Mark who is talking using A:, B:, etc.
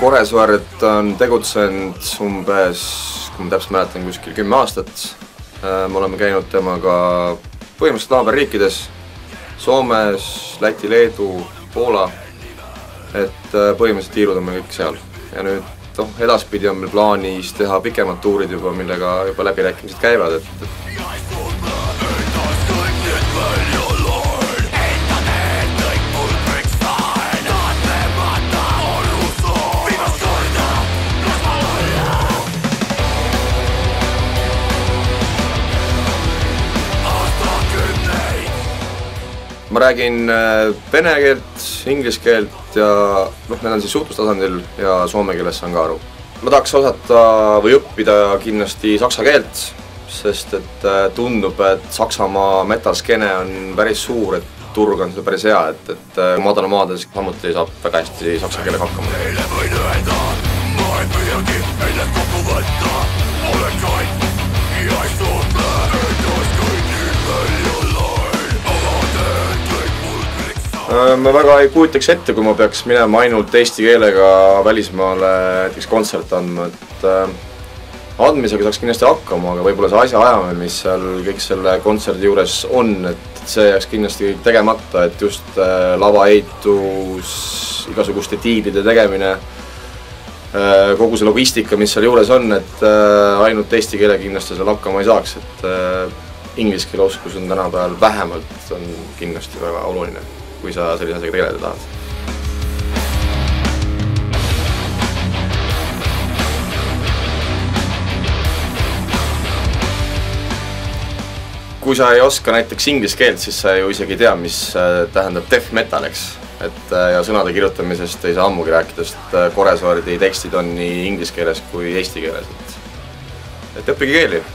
A: Koresvart on tegutsenud umbes, kui ma täpselt mäletan, kuskil 10 aastat. Me oleme käinud temaga põhimõtteliselt naaberriikides, Soomes, Läti, Leedu, Poola, et põhimõtteliselt tiirud on meil kõik seal. Ja nüüd edaspidi on meil plaanis teha pikemad tuurid juba, millega juba läbirääkimised käivad. Ma räägin vene keelt, inglise keelt ja need on siis suhtlustasandil ja soome keeles saan ka aru. Ma tahaks osata või õppida kindlasti saksa keelt, sest et tundub, et Saksamaa metalskeene on päris suur, et turg on seda päris hea, et madalamaades samuti saab väga hästi saksa keelega hakkama. Ma väga ei kujutaks ette, kui ma peaks minema ainult eesti keelega välismaale näiteks kontserte andma, et andmisega saaks kindlasti hakkama, aga võib-olla see asjaajamine, mis seal kõik selle kontserdi juures on, et see jääks kindlasti tegemata, et just lavaehitus, igasuguste diilide tegemine, kogu see logistika, mis seal juures on, et ainult eesti keele kindlasti seal hakkama ei saaks, et inglise keele oskus on tänapäeval vähemalt on kindlasti väga oluline, kui sa sellise asjaga tegeleda tahad. Kui sa ei oska näiteks inglise keelt, siis sa ju isegi ei tea, mis tähendab death metal, eks. Ja sõnade kirjutamisest ei saa ammugi rääkida, sest Koresvardi tekstid on nii inglise keeles kui eesti keeles. Et õppige keeli!